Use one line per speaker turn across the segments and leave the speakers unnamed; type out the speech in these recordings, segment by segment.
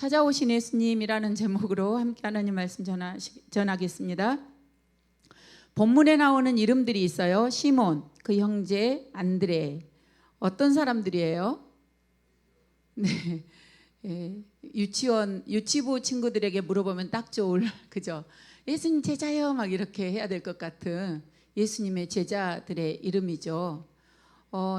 찾아오신 예수님이라는 제목으로 함께 하나님 말씀 전하겠습니다. 본문에 나오는 이름들이 있어요. 시몬, 그 형제 안드레. 어떤 사람들이에요? 네, 유치부 친구들에게 물어보면 딱 좋을, 그죠? 예수님 제자요, 막 이렇게 해야 될 것 같은 예수님의 제자들의 이름이죠.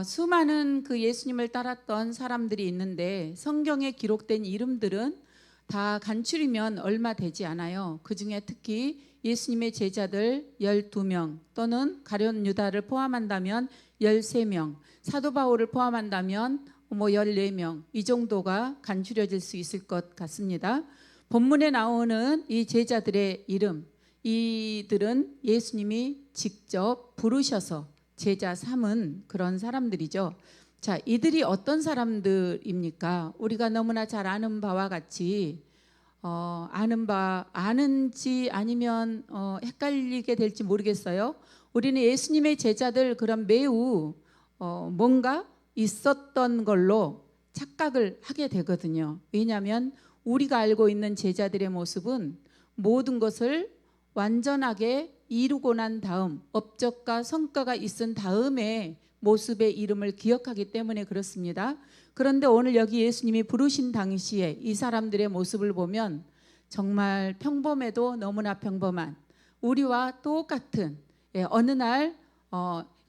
수많은 그 예수님을 따랐던 사람들이 있는데 성경에 기록된 이름들은 다 간추리면 얼마 되지 않아요. 그 중에 특히 예수님의 제자들 12명 또는 가룟 유다를 포함한다면 13명, 사도 바울을 포함한다면 14명, 이 정도가 간추려질 수 있을 것 같습니다. 본문에 나오는 이 제자들의 이름, 이들은 예수님이 직접 부르셔서 제자 삼은 그런 사람들이죠. 자, 이들이 어떤 사람들입니까? 우리가 너무나 잘 아는 바와 같이 아는지 아니면 헷갈리게 될지 모르겠어요. 우리는 예수님의 제자들 그런 매우 뭔가 있었던 걸로 착각을 하게 되거든요. 왜냐하면 우리가 알고 있는 제자들의 모습은 모든 것을 완전하게 이루고 난 다음, 업적과 성과가 있은 다음에 모습의 이름을 기억하기 때문에 그렇습니다. 그런데 오늘 여기 예수님이 부르신 당시에 이 사람들의 모습을 보면 정말 평범해도 너무나 평범한, 우리와 똑같은, 어느 날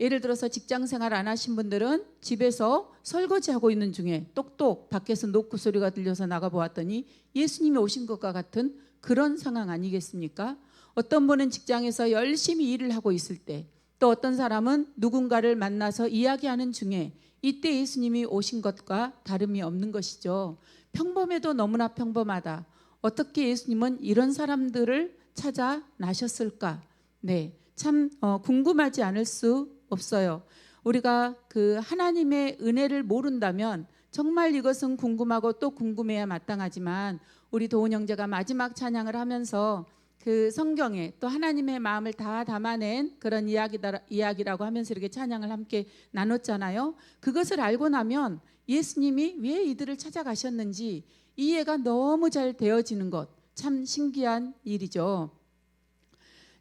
예를 들어서 직장 생활 안 하신 분들은 집에서 설거지하고 있는 중에 똑똑 밖에서 노크 소리가 들려서 나가보았더니 예수님이 오신 것과 같은 그런 상황 아니겠습니까? 어떤 분은 직장에서 열심히 일을 하고 있을 때, 또 어떤 사람은 누군가를 만나서 이야기하는 중에 이때 예수님이 오신 것과 다름이 없는 것이죠. 평범해도 너무나 평범하다. 어떻게 예수님은 이런 사람들을 찾아 나셨을까? 네, 참 궁금하지 않을 수 없어요. 우리가 그 하나님의 은혜를 모른다면 정말 이것은 궁금하고 또 궁금해야 마땅하지만, 우리 도훈 형제가 마지막 찬양을 하면서 그 성경에 또 하나님의 마음을 다 담아낸 그런 이야기라고 하면서 이렇게 찬양을 함께 나눴잖아요. 그것을 알고 나면 예수님이 왜 이들을 찾아가셨는지 이해가 너무 잘 되어지는 것, 참 신기한 일이죠.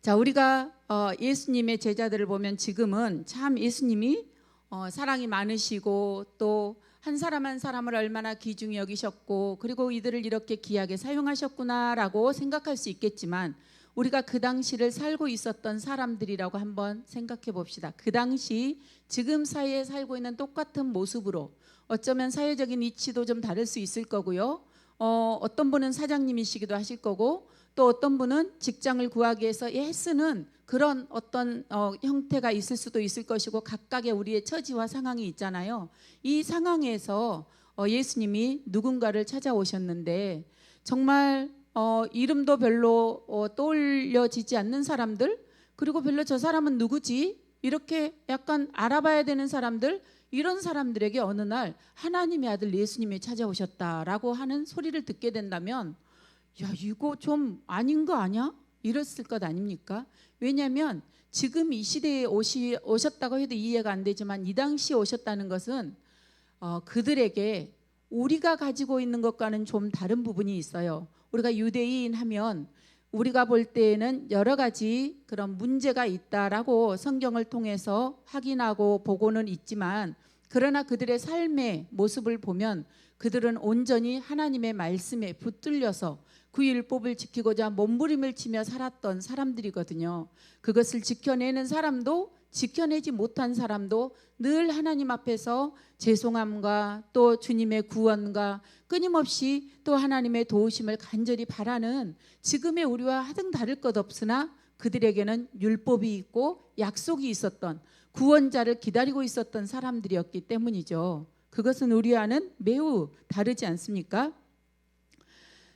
자, 우리가 예수님의 제자들을 보면 지금은 참 예수님이 사랑이 많으시고 또 한 사람 한 사람을 얼마나 귀중히 여기셨고 그리고 이들을 이렇게 귀하게 사용하셨구나라고 생각할 수 있겠지만, 우리가 그 당시를 살고 있었던 사람들이라고 한번 생각해 봅시다. 그 당시 지금 사회에 살고 있는 똑같은 모습으로, 어쩌면 사회적인 위치도 좀 다를 수 있을 거고요. 어떤 분은 사장님이시기도 하실 거고, 또 어떤 분은 직장을 구하기 위해서 애쓰는 그런 어떤 형태가 있을 수도 있을 것이고, 각각의 우리의 처지와 상황이 있잖아요. 이 상황에서 예수님이 누군가를 찾아오셨는데 정말 이름도 별로 떠올려지지 않는 사람들, 그리고 별로 저 사람은 누구지? 이렇게 약간 알아봐야 되는 사람들, 이런 사람들에게 어느 날 하나님의 아들 예수님이 찾아오셨다라고 하는 소리를 듣게 된다면, 야, 이거 좀 아닌 거 아니야? 이랬을 것 아닙니까? 왜냐하면 지금 이 시대에 오셨다고 해도 이해가 안 되지만, 이 당시에 오셨다는 것은 그들에게 우리가 가지고 있는 것과는 좀 다른 부분이 있어요. 우리가 유대인 하면 우리가 볼 때에는 여러 가지 그런 문제가 있다라고 성경을 통해서 확인하고 보고는 있지만, 그러나 그들의 삶의 모습을 보면 그들은 온전히 하나님의 말씀에 붙들려서 그 율법을 지키고자 몸부림을 치며 살았던 사람들이거든요. 그것을 지켜내는 사람도 지켜내지 못한 사람도 늘 하나님 앞에서 죄송함과 또 주님의 구원과 끊임없이 또 하나님의 도우심을 간절히 바라는, 지금의 우리와 하등 다를 것 없으나 그들에게는 율법이 있고 약속이 있었던, 구원자를 기다리고 있었던 사람들이었기 때문이죠. 그것은 우리와는 매우 다르지 않습니까?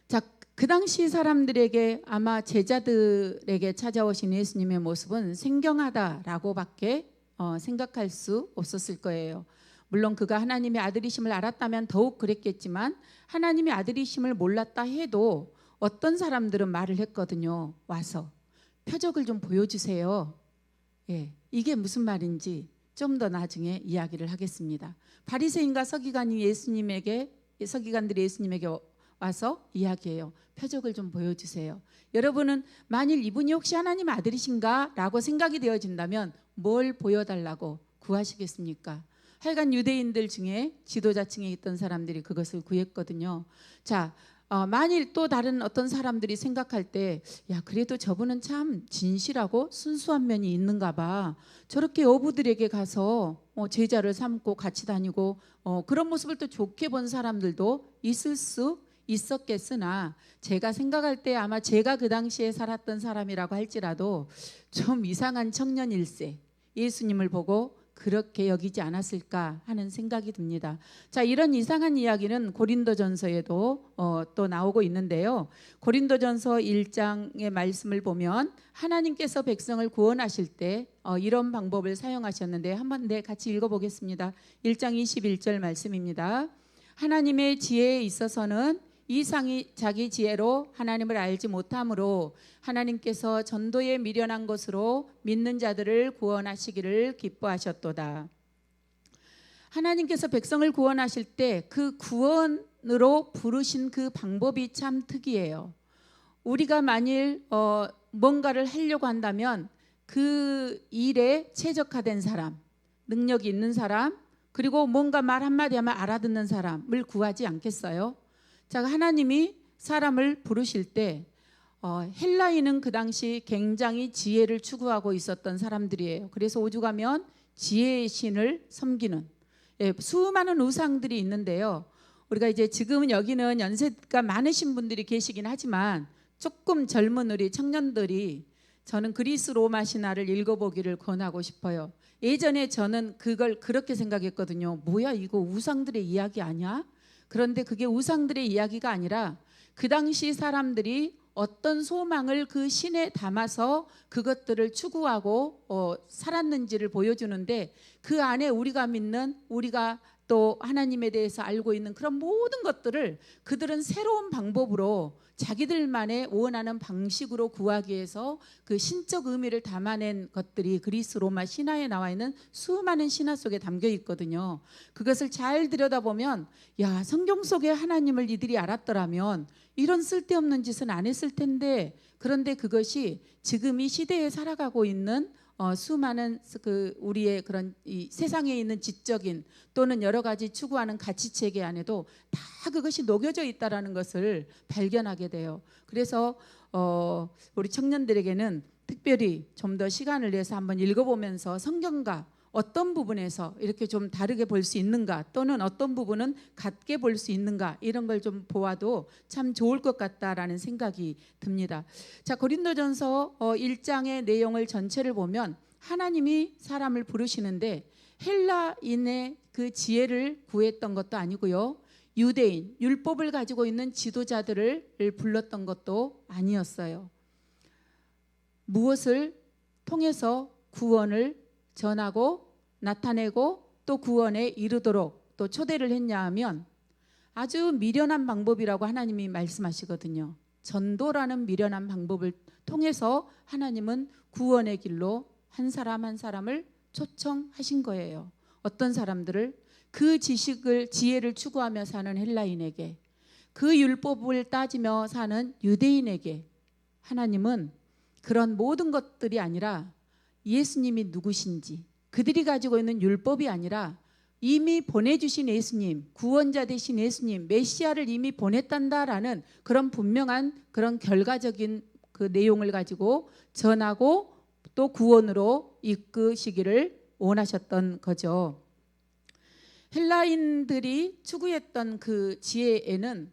자, 그 당시 사람들에게 아마 제자들에게 찾아오신 예수님의 모습은 생경하다라고밖에 생각할 수 없었을 거예요. 물론 그가 하나님의 아들이심을 알았다면 더욱 그랬겠지만, 하나님의 아들이심을 몰랐다 해도 어떤 사람들은 말을 했거든요. 와서 표적을 좀 보여주세요. 예, 이게 무슨 말인지 좀 더 나중에 이야기를 하겠습니다. 바리새인과 서기관들이 예수님에게 와서 이야기해요. 표적을 좀 보여주세요. 여러분은 만일 이분이 혹시 하나님 아들이신가? 라고 생각이 되어진다면 뭘 보여달라고 구하시겠습니까? 하여간 유대인들 중에 지도자층에 있던 사람들이 그것을 구했거든요. 자, 만일 또 다른 어떤 사람들이 생각할 때, 야, 그래도 저분은 참 진실하고 순수한 면이 있는가 봐. 저렇게 어부들에게 가서 제자를 삼고 같이 다니고 그런 모습을 또 좋게 본 사람들도 있을 수 있었겠으나, 제가 생각할 때 아마 제가 그 당시에 살았던 사람이라고 할지라도 좀 이상한 청년 일세, 예수님을 보고 그렇게 여기지 않았을까 하는 생각이 듭니다. 자, 이런 이상한 이야기는 고린도전서에도 또 나오고 있는데요. 고린도전서 1장의 말씀을 보면 하나님께서 백성을 구원하실 때 이런 방법을 사용하셨는데, 한번 같이 읽어보겠습니다. 1장 21절 말씀입니다. 하나님의 지혜에 있어서는 이상이 자기 지혜로 하나님을 알지 못하므로 하나님께서 전도에 미련한 것으로 믿는 자들을 구원하시기를 기뻐하셨도다. 하나님께서 백성을 구원하실 때 그 구원으로 부르신 그 방법이 참 특이해요. 우리가 만일 뭔가를 하려고 한다면 그 일에 최적화된 사람, 능력이 있는 사람, 그리고 뭔가 말 한마디 하면 알아듣는 사람을 구하지 않겠어요? 자, 하나님이 사람을 부르실 때 헬라인은 그 당시 굉장히 지혜를 추구하고 있었던 사람들이에요. 그래서 오죽하면 지혜의 신을 섬기는 수많은 우상들이 있는데요. 우리가 이제 지금은 여기는 연세가 많으신 분들이 계시긴 하지만 조금 젊은 우리 청년들이 저는 그리스 로마 신화를 읽어보기를 권하고 싶어요. 예전에 저는 그걸 그렇게 생각했거든요. 뭐야, 이거 우상들의 이야기 아니야? 그런데 그게 우상들의 이야기가 아니라 그 당시 사람들이 어떤 소망을 그 신에 담아서 그것들을 추구하고 살았는지를 보여주는데, 그 안에 우리가 믿는, 우리가 또 하나님에 대해서 알고 있는 그런 모든 것들을 그들은 새로운 방법으로 자기들만의 원하는 방식으로 구하기 위해서 그 신적 의미를 담아낸 것들이 그리스 로마 신화에 나와 있는 수많은 신화 속에 담겨 있거든요. 그것을 잘 들여다보면, 야, 성경 속에 하나님을 이들이 알았더라면 이런 쓸데없는 짓은 안 했을 텐데, 그런데 그것이 지금 이 시대에 살아가고 있는 수많은 그 우리의 그런 이 세상에 있는 지적인 또는 여러 가지 추구하는 가치 체계 안에도 다 그것이 녹여져 있다라는 것을 발견하게 돼요. 그래서 우리 청년들에게는 특별히 좀 더 시간을 내서 한번 읽어보면서 성경과 어떤 부분에서 이렇게 좀 다르게 볼 수 있는가, 또는 어떤 부분은 같게 볼 수 있는가, 이런 걸 좀 보아도 참 좋을 것 같다라는 생각이 듭니다. 자, 고린도전서 1장의 내용을 전체를 보면 하나님이 사람을 부르시는데 헬라인의 그 지혜를 구했던 것도 아니고요, 유대인, 율법을 가지고 있는 지도자들을 불렀던 것도 아니었어요. 무엇을 통해서 구원을 전하고 나타내고 또 구원에 이르도록 또 초대를 했냐 하면 아주 미련한 방법이라고 하나님이 말씀하시거든요. 전도라는 미련한 방법을 통해서 하나님은 구원의 길로 한 사람 한 사람을 초청하신 거예요. 어떤 사람들을? 그 지혜를 추구하며 사는 헬라인에게, 그 율법을 따지며 사는 유대인에게 하나님은 그런 모든 것들이 아니라 예수님이 누구신지, 그들이 가지고 있는 율법이 아니라 이미 보내주신 예수님, 구원자 되신 예수님, 메시아를 이미 보냈단다라는 그런 분명한 그런 결과적인 그 내용을 가지고 전하고 또 구원으로 이끄시기를 원하셨던 거죠. 헬라인들이 추구했던 그 지혜에는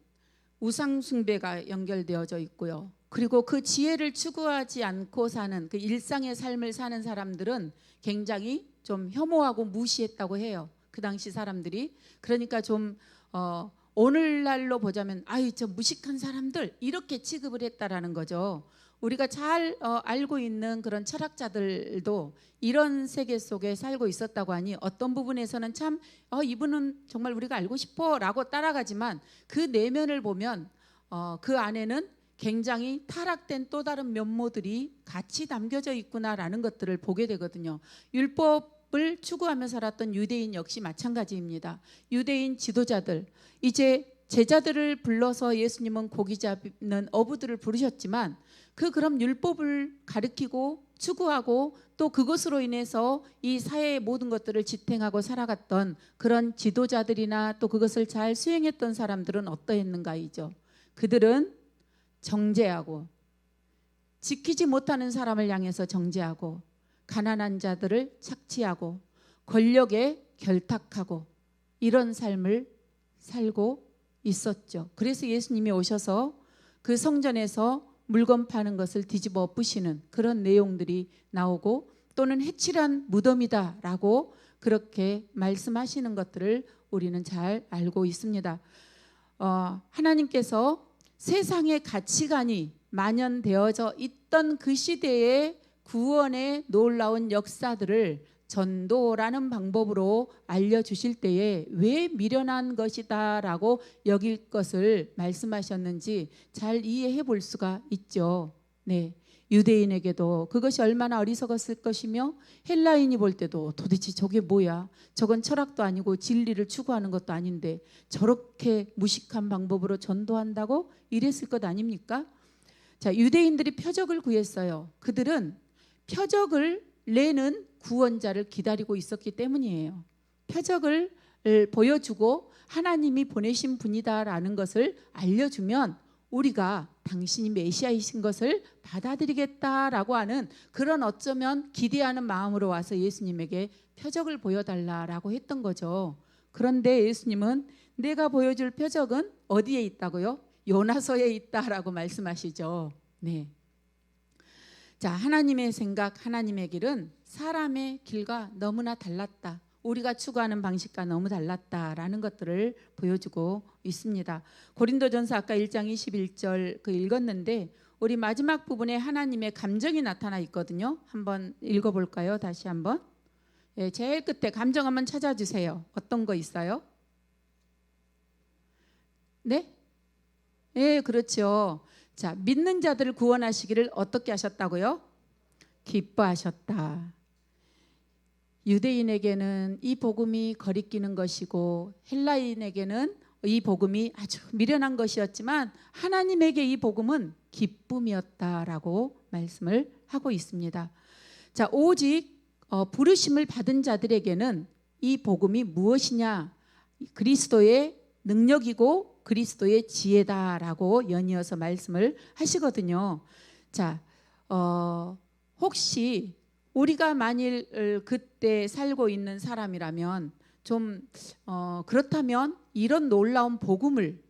우상 숭배가 연결되어져 있고요. 그리고 그 지혜를 추구하지 않고 사는 그 일상의 삶을 사는 사람들은 굉장히 좀 혐오하고 무시했다고 해요. 그 당시 사람들이. 그러니까 좀 오늘날로 보자면 아이 저 무식한 사람들 이렇게 취급을 했다라는 거죠. 우리가 잘 알고 있는 그런 철학자들도 이런 세계 속에 살고 있었다고 하니 어떤 부분에서는 참 이분은 정말 우리가 알고 싶어 라고 따라가지만 그 내면을 보면 그 안에는 굉장히 타락된 또 다른 면모들이 같이 담겨져 있구나라는 것들을 보게 되거든요. 율법을 추구하며 살았던 유대인 역시 마찬가지입니다. 유대인 지도자들, 이제 제자들을 불러서 예수님은 고기 잡는 어부들을 부르셨지만 그럼 율법을 가르치고 추구하고 또 그것으로 인해서 이 사회의 모든 것들을 지탱하고 살아갔던 그런 지도자들이나 또 그것을 잘 수행했던 사람들은 어떠했는가이죠. 그들은 정죄하고 지키지 못하는 사람을 향해서 정죄하고 가난한 자들을 착취하고 권력에 결탁하고 이런 삶을 살고 있었죠. 그래서 예수님이 오셔서 그 성전에서 물건 파는 것을 뒤집어 엎으시는 그런 내용들이 나오고 또는 해칠한 무덤이다라고 그렇게 말씀하시는 것들을 우리는 잘 알고 있습니다. 하나님께서 세상의 가치관이 만연되어져 있던 그 시대의 구원의 놀라운 역사들을 전도라는 방법으로 알려주실 때에 왜 미련한 것이다 라고 여길 것을 말씀하셨는지 잘 이해해 볼 수가 있죠. 네, 유대인에게도 그것이 얼마나 어리석었을 것이며 헬라인이 볼 때도 도대체 저게 뭐야, 저건 철학도 아니고 진리를 추구하는 것도 아닌데 저렇게 무식한 방법으로 전도한다고 이랬을 것 아닙니까? 자, 유대인들이 표적을 구했어요. 그들은 표적을 내는 구원자를 기다리고 있었기 때문이에요. 표적을 보여주고 하나님이 보내신 분이다라는 것을 알려주면 우리가 당신이 메시아이신 것을 받아들이겠다라고 하는 그런 어쩌면 기대하는 마음으로 와서 예수님에게 표적을 보여달라라고 했던 거죠. 그런데 예수님은 내가 보여줄 표적은 어디에 있다고요? 요나서에 있다라고 말씀하시죠. 네. 자, 하나님의 생각, 하나님의 길은 사람의 길과 너무나 달랐다. 우리가 추구하는 방식과 너무 달랐다라는 것들을 보여주고 있습니다. 고린도전서 아까 1장 21절 읽었는데 우리 마지막 부분에 하나님의 감정이 나타나 있거든요. 한번 읽어볼까요? 다시 한번. 예, 제일 끝에 감정 한번 찾아주세요. 어떤 거 있어요? 네? 예, 그렇죠. 자, 믿는 자들을 구원하시기를 어떻게 하셨다고요? 기뻐하셨다. 유대인에게는 이 복음이 거리끼는 것이고 헬라인에게는 이 복음이 아주 미련한 것이었지만 하나님에게 이 복음은 기쁨이었다라고 말씀을 하고 있습니다. 자, 오직 부르심을 받은 자들에게는 이 복음이 무엇이냐? 그리스도의 능력이고 그리스도의 지혜다라고 연이어서 말씀을 하시거든요. 자, 혹시 우리가 만일 그때 살고 있는 사람이라면 좀 그렇다면 이런 놀라운 복음을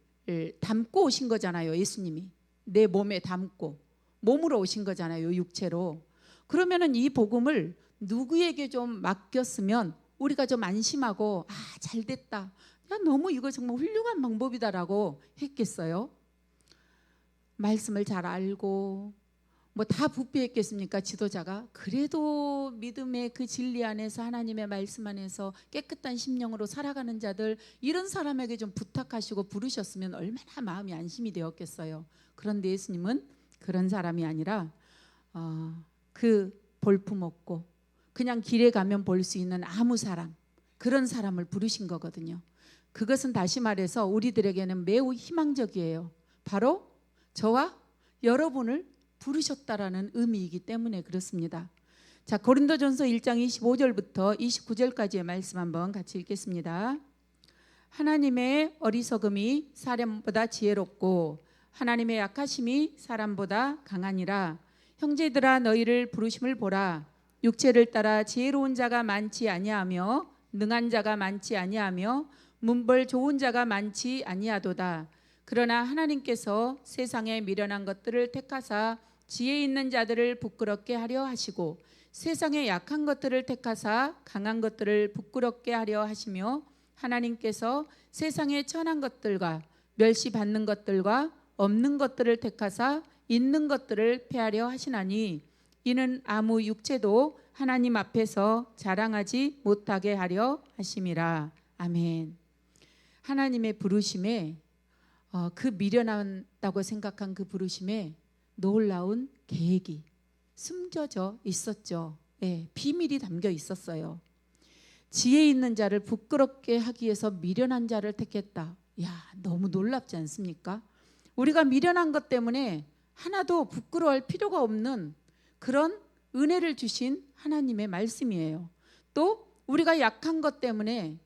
담고 오신 거잖아요. 예수님이 내 몸에 담고 몸으로 오신 거잖아요. 육체로. 그러면은 이 복음을 누구에게 좀 맡겼으면 우리가 좀 안심하고 잘됐다. 야, 너무 이거 정말 훌륭한 방법이다라고 했겠어요? 말씀을 잘 알고 뭐 다 부패했겠습니까? 지도자가. 그래도 믿음의 그 진리 안에서 하나님의 말씀 안에서 깨끗한 심령으로 살아가는 자들, 이런 사람에게 좀 부탁하시고 부르셨으면 얼마나 마음이 안심이 되었겠어요. 그런데 예수님은 그런 사람이 아니라 그 볼품없고 그냥 길에 가면 볼 수 있는 아무 사람, 그런 사람을 부르신 거거든요. 그것은 다시 말해서 우리들에게는 매우 희망적이에요. 바로 저와 여러분을 부르셨다라는 의미이기 때문에 그렇습니다. 자, 고린도전서 1장 25절부터 29절까지의 말씀 한번 같이 읽겠습니다. 하나님의 어리석음이 사람보다 지혜롭고 하나님의 약하심이 사람보다 강하니라. 형제들아, 너희를 부르심을 보라. 육체를 따라 지혜로운 자가 많지 아니하며 능한 자가 많지 아니하며 문벌 좋은 자가 많지 아니하도다. 그러나 하나님께서 세상에 미련한 것들을 택하사 지혜 있는 자들을 부끄럽게 하려 하시고 세상에 약한 것들을 택하사 강한 것들을 부끄럽게 하려 하시며 하나님께서 세상에 천한 것들과 멸시받는 것들과 없는 것들을 택하사 있는 것들을 폐하려 하시나니 이는 아무 육체도 하나님 앞에서 자랑하지 못하게 하려 하심이라. 아멘. 하나님의 부르심에 그 미련하다고 생각한 그 부르심에 놀라운 계획이 숨겨져 있었죠. 네, 비밀이 담겨 있었어요. 지혜 있는 자를 부끄럽게 하기 위해서 미련한 자를 택했다. 야, 너무 놀랍지 않습니까? 우리가 미련한 것 때문에 하나도 부끄러워할 필요가 없는 그런 은혜를 주신 하나님의 말씀이에요. 또 우리가 약한 것 때문에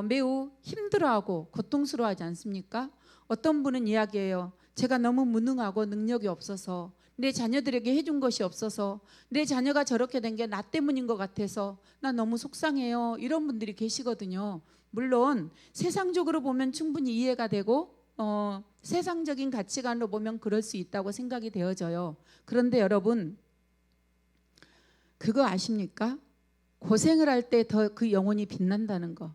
매우 힘들어하고 고통스러워하지 않습니까? 어떤 분은 이야기해요. 제가 너무 무능하고 능력이 없어서, 내 자녀들에게 해준 것이 없어서, 내 자녀가 저렇게 된 게 나 때문인 것 같아서 나 너무 속상해요. 이런 분들이 계시거든요. 물론 세상적으로 보면 충분히 이해가 되고 세상적인 가치관으로 보면 그럴 수 있다고 생각이 되어져요. 그런데 여러분, 그거 아십니까? 고생을 할 때 더 그 영혼이 빛난다는 거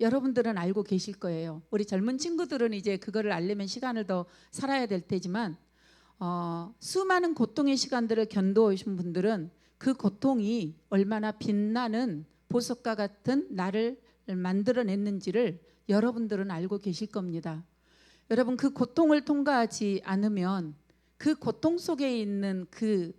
여러분들은 알고 계실 거예요. 우리 젊은 친구들은 이제 그거를 알려면 시간을 더 살아야 될 테지만 수많은 고통의 시간들을 견뎌오신 분들은 그 고통이 얼마나 빛나는 보석과 같은 나를 만들어냈는지를 여러분들은 알고 계실 겁니다. 여러분, 그 고통을 통과하지 않으면 그 고통 속에 있는 그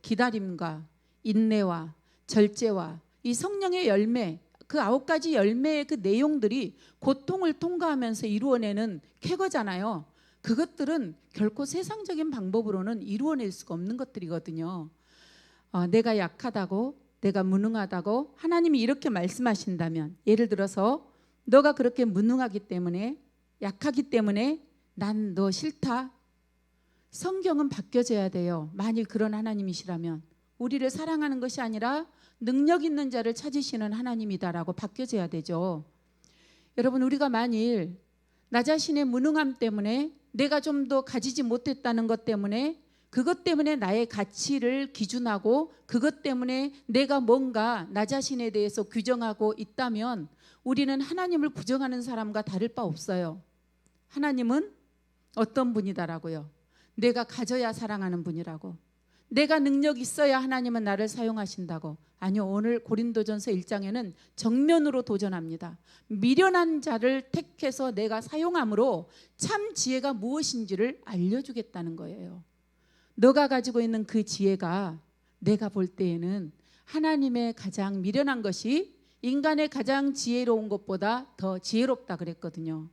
기다림과 인내와 절제와 이 성령의 열매, 그 9가지 열매의 그 내용들이 고통을 통과하면서 이루어내는 쾌거잖아요. 그것들은 결코 세상적인 방법으로는 이루어낼 수가 없는 것들이거든요. 내가 약하다고, 내가 무능하다고 하나님이 이렇게 말씀하신다면, 예를 들어서 너가 그렇게 무능하기 때문에, 약하기 때문에 난 너 싫다. 성경은 바뀌어져야 돼요. 만일 그런 하나님이시라면 우리를 사랑하는 것이 아니라 능력 있는 자를 찾으시는 하나님이다라고 바뀌어져야 되죠. 여러분, 우리가 만일 나 자신의 무능함 때문에, 내가 좀 더 가지지 못했다는 것 때문에, 그것 때문에 나의 가치를 기준하고 그것 때문에 내가 뭔가 나 자신에 대해서 규정하고 있다면 우리는 하나님을 부정하는 사람과 다를 바 없어요. 하나님은 어떤 분이다라고요? 내가 가져야 사랑하는 분이라고, 내가 능력 있어야 하나님은 나를 사용하신다고. 아니요, 오늘 고린도전서 1장에는 정면으로 도전합니다. 미련한 자를 택해서 내가 사용함으로 참 지혜가 무엇인지를 알려주겠다는 거예요. 너가 가지고 있는 그 지혜가 내가 볼 때에는 하나님의 가장 미련한 것이 인간의 가장 지혜로운 것보다 더 지혜롭다 그랬거든요.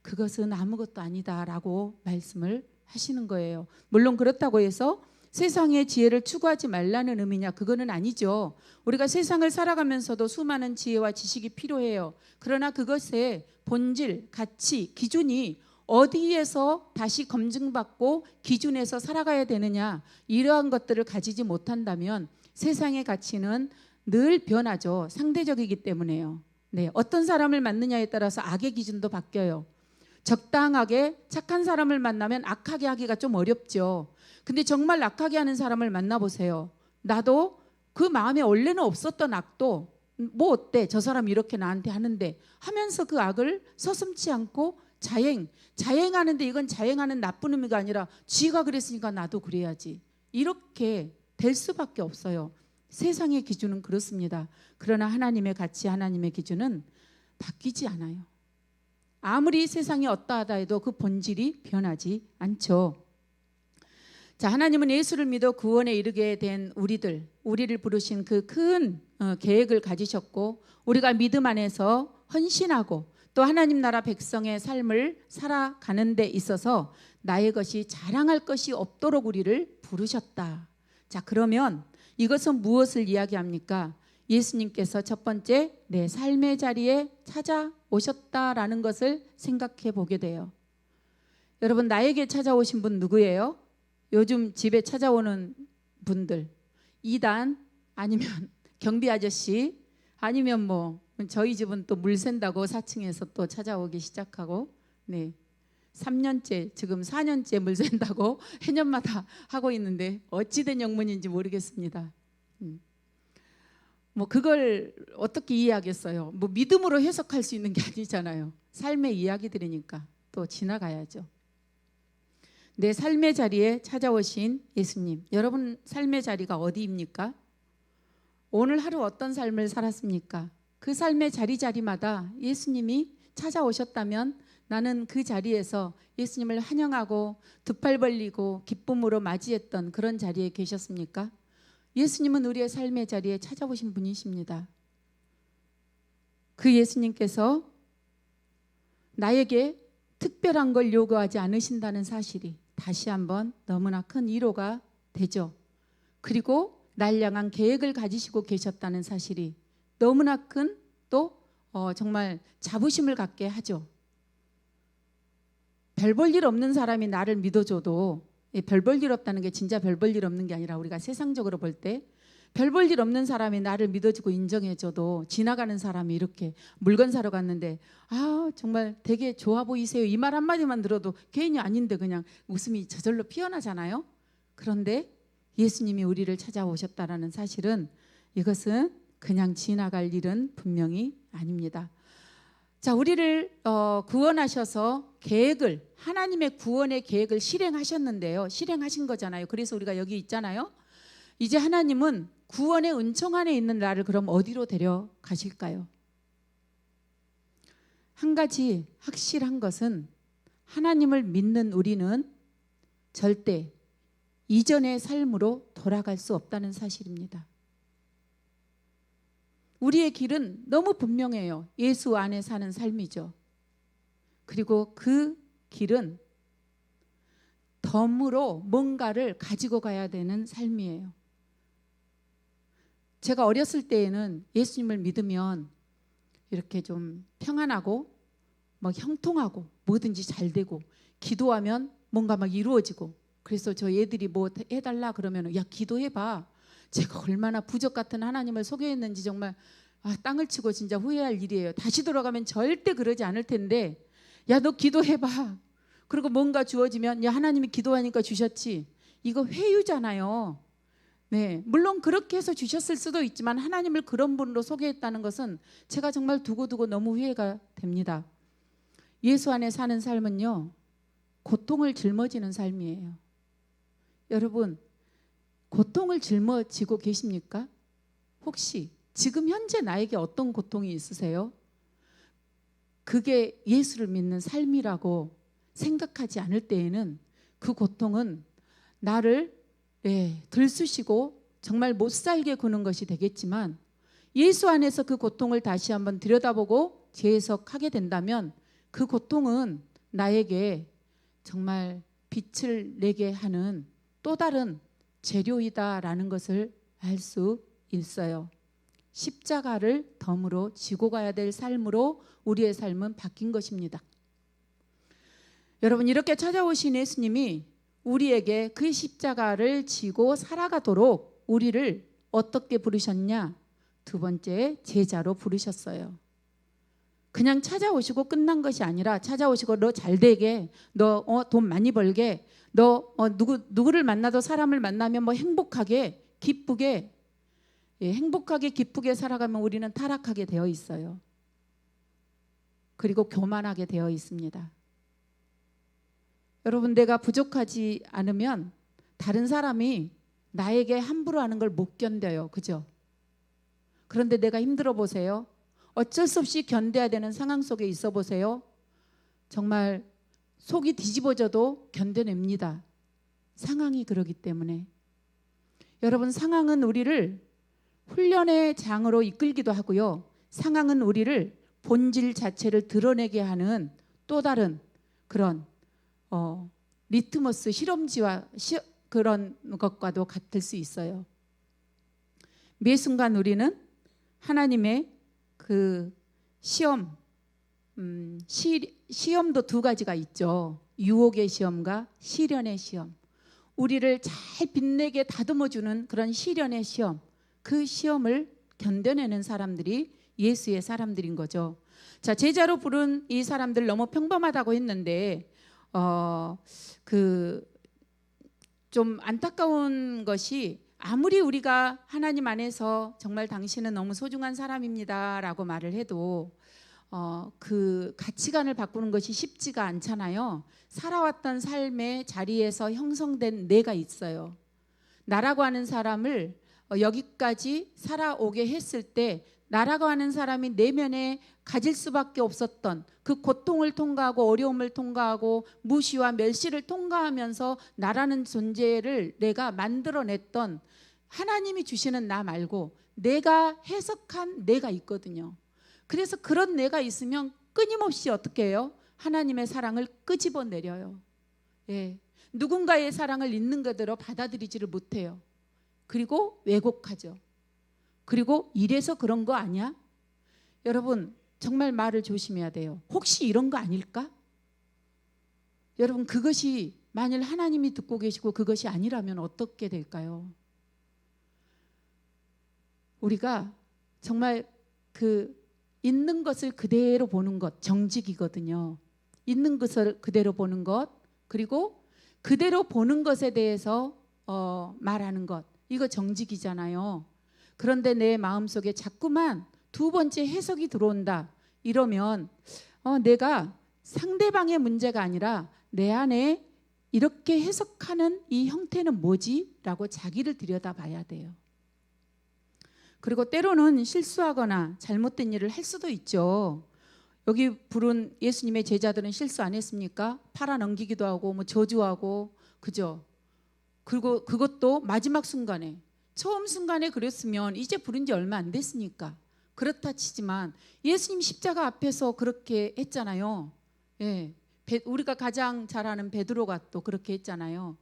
그것은 아무것도 아니다라고 말씀을 하시는 거예요. 물론 그렇다고 해서 세상의 지혜를 추구하지 말라는 의미냐? 그거는 아니죠. 우리가 세상을 살아가면서도 수많은 지혜와 지식이 필요해요. 그러나 그것의 본질, 가치, 기준이 어디에서 다시 검증받고 기준에서 살아가야 되느냐, 이러한 것들을 가지지 못한다면 세상의 가치는 늘 변하죠. 상대적이기 때문에요. 네, 어떤 사람을 만느냐에 따라서 악의 기준도 바뀌어요. 적당하게 착한 사람을 만나면 악하게 하기가 좀 어렵죠. 근데 정말 악하게 하는 사람을 만나보세요. 나도 그 마음에 원래는 없었던 악도 뭐 어때? 저 사람 이렇게 나한테 하는데 하면서 그 악을 서슴지 않고 자행하는데, 이건 자행하는 나쁜 의미가 아니라 지가 그랬으니까 나도 그래야지, 이렇게 될 수밖에 없어요. 세상의 기준은 그렇습니다. 그러나 하나님의 가치, 하나님의 기준은 바뀌지 않아요. 아무리 세상이 어떠하다 해도 그 본질이 변하지 않죠. 자, 하나님은 예수를 믿어 구원에 이르게 된 우리를 부르신 그 큰 계획을 가지셨고, 우리가 믿음 안에서 헌신하고 또 하나님 나라 백성의 삶을 살아가는 데 있어서 나의 것이 자랑할 것이 없도록 우리를 부르셨다. 자, 그러면 이것은 무엇을 이야기합니까? 예수님께서 첫 번째 내 삶의 자리에 찾아오셨다라는 것을 생각해 보게 돼요. 여러분, 나에게 찾아오신 분 누구예요? 요즘 집에 찾아오는 분들, 이단 아니면 경비 아저씨, 아니면 뭐 저희 집은 또 물 샌다고 4층에서 또 찾아오기 시작하고, 네, 3년째, 지금 4년째 물 샌다고 해년마다 하고 있는데 어찌된 영문인지 모르겠습니다. 뭐 그걸 어떻게 이해하겠어요? 뭐 믿음으로 해석할 수 있는 게 아니잖아요. 삶의 이야기들이니까 또 지나가야죠. 내 삶의 자리에 찾아오신 예수님, 여러분 삶의 자리가 어디입니까? 오늘 하루 어떤 삶을 살았습니까? 그 삶의 자리마다 예수님이 찾아오셨다면 나는 그 자리에서 예수님을 환영하고 두 팔 벌리고 기쁨으로 맞이했던 그런 자리에 계셨습니까? 예수님은 우리의 삶의 자리에 찾아오신 분이십니다. 그 예수님께서 나에게 특별한 걸 요구하지 않으신다는 사실이 다시 한번 너무나 큰 위로가 되죠. 그리고 날 향한 계획을 가지시고 계셨다는 사실이 너무나 큰 또 정말 자부심을 갖게 하죠. 별 볼 일 없는 사람이 나를 믿어줘도, 별 볼 일 없다는 게 진짜 별 볼 일 없는 게 아니라 우리가 세상적으로 볼 때 별 볼 일 없는 사람이 나를 믿어주고 인정해줘도, 지나가는 사람이 이렇게 물건 사러 갔는데 정말 되게 좋아 보이세요, 이 말 한마디만 들어도 개인이 아닌데 그냥 웃음이 저절로 피어나잖아요. 그런데 예수님이 우리를 찾아오셨다라는 사실은, 이것은 그냥 지나갈 일은 분명히 아닙니다. 자, 우리를 구원하셔서 계획을, 하나님의 구원의 계획을 실행하셨는데요. 실행하신 거잖아요. 그래서 우리가 여기 있잖아요. 이제 하나님은 구원의 은총 안에 있는 나를 그럼 어디로 데려가실까요? 한 가지 확실한 것은, 하나님을 믿는 우리는 절대 이전의 삶으로 돌아갈 수 없다는 사실입니다. 우리의 길은 너무 분명해요. 예수 안에 사는 삶이죠. 그리고 그 길은 덤으로 뭔가를 가지고 가야 되는 삶이에요. 제가 어렸을 때에는 예수님을 믿으면 이렇게 좀 평안하고 막 형통하고 뭐든지 잘 되고, 기도하면 뭔가 막 이루어지고, 그래서 저 애들이 뭐 해달라 그러면 야 기도해봐. 제가 얼마나 부적 같은 하나님을 소개했는지 정말 땅을 치고 진짜 후회할 일이에요. 다시 돌아가면 절대 그러지 않을 텐데, 야 너 기도해봐. 그리고 뭔가 주어지면 야 하나님이 기도하니까 주셨지. 이거 회유잖아요. 네, 물론 그렇게 해서 주셨을 수도 있지만 하나님을 그런 분으로 소개했다는 것은 제가 정말 두고두고 너무 후회가 됩니다. 예수 안에 사는 삶은요, 고통을 짊어지는 삶이에요. 여러분, 고통을 짊어지고 계십니까? 혹시 지금 현재 나에게 어떤 고통이 있으세요? 그게 예수를 믿는 삶이라고 생각하지 않을 때에는 그 고통은 나를 들쑤시고 정말 못 살게 구는 것이 되겠지만, 예수 안에서 그 고통을 다시 한번 들여다보고 재해석하게 된다면 그 고통은 나에게 정말 빛을 내게 하는 또 다른 재료이다라는 것을 알 수 있어요. 십자가를 덤으로 지고 가야 될 삶으로 우리의 삶은 바뀐 것입니다. 여러분, 이렇게 찾아오신 예수님이 우리에게 그 십자가를 지고 살아가도록 우리를 어떻게 부르셨냐? 두 번째, 제자로 부르셨어요. 그냥 찾아오시고 끝난 것이 아니라, 찾아오시고 너 잘되게, 너 돈 많이 벌게, 너 누구를 만나도, 사람을 만나면 뭐 행복하게 기쁘게, 행복하게 기쁘게 살아가면 우리는 타락하게 되어 있어요. 그리고 교만하게 되어 있습니다. 여러분, 내가 부족하지 않으면 다른 사람이 나에게 함부로 하는 걸 못 견뎌요. 그죠? 그런데 내가 힘들어 보세요. 어쩔 수 없이 견뎌야 되는 상황 속에 있어 보세요. 정말 속이 뒤집어져도 견뎌냅니다. 상황이 그러기 때문에. 여러분, 상황은 우리를 훈련의 장으로 이끌기도 하고요, 상황은 우리를 본질 자체를 드러내게 하는 또 다른 그런 리트머스 실험지와 그런 것과도 같을 수 있어요. 매 순간 우리는 하나님의 그 시험도 두 가지가 있죠. 유혹의 시험과 시련의 시험. 우리를 잘 빛내게 다듬어주는 그런 시련의 시험, 그 시험을 견뎌내는 사람들이 예수의 사람들인 거죠. 자, 제자로 부른 이 사람들 너무 평범하다고 했는데 좀 안타까운 것이, 아무리 우리가 하나님 안에서 정말 당신은 너무 소중한 사람입니다 라고 말을 해도 그 가치관을 바꾸는 것이 쉽지가 않잖아요. 살아왔던 삶의 자리에서 형성된 내가 있어요. 나라고 하는 사람을 여기까지 살아오게 했을 때, 나라고 하는 사람이 내면에 가질 수밖에 없었던 그 고통을 통과하고 어려움을 통과하고 무시와 멸시를 통과하면서 나라는 존재를 내가 만들어냈던 하나님이 주시는 나 말고 내가 해석한 내가 있거든요. 그래서 그런 내가 있으면 끊임없이 어떻게 해요? 하나님의 사랑을 끄집어 내려요. 예. 누군가의 사랑을 있는 그대로 받아들이지를 못해요. 그리고 왜곡하죠. 그리고 이래서 그런 거 아니야? 여러분 정말 말을 조심해야 돼요. 혹시 이런 거 아닐까? 여러분 그것이 만일 하나님이 듣고 계시고 그것이 아니라면 어떻게 될까요? 우리가 정말 그 있는 것을 그대로 보는 것 정직이거든요. 있는 것을 그대로 보는 것, 그리고 그대로 보는 것에 대해서 말하는 것, 이거 정직이잖아요. 그런데 내 마음속에 자꾸만 두 번째 해석이 들어온다 이러면 내가 상대방의 문제가 아니라 내 안에 이렇게 해석하는 이 형태는 뭐지? 라고 자기를 들여다봐야 돼요. 그리고 때로는 실수하거나 잘못된 일을 할 수도 있죠. 여기 부른 예수님의 제자들은 실수 안 했습니까? 팔아 넘기기도 하고 뭐 저주하고, 그죠? 그리고 그것도 마지막 순간에, 처음 순간에 그랬으면 이제 부른 지 얼마 안 됐으니까 그렇다 치지만 예수님 십자가 앞에서 그렇게 했잖아요. 예, 우리가 가장 잘 아는 베드로가 또 그렇게 했잖아요.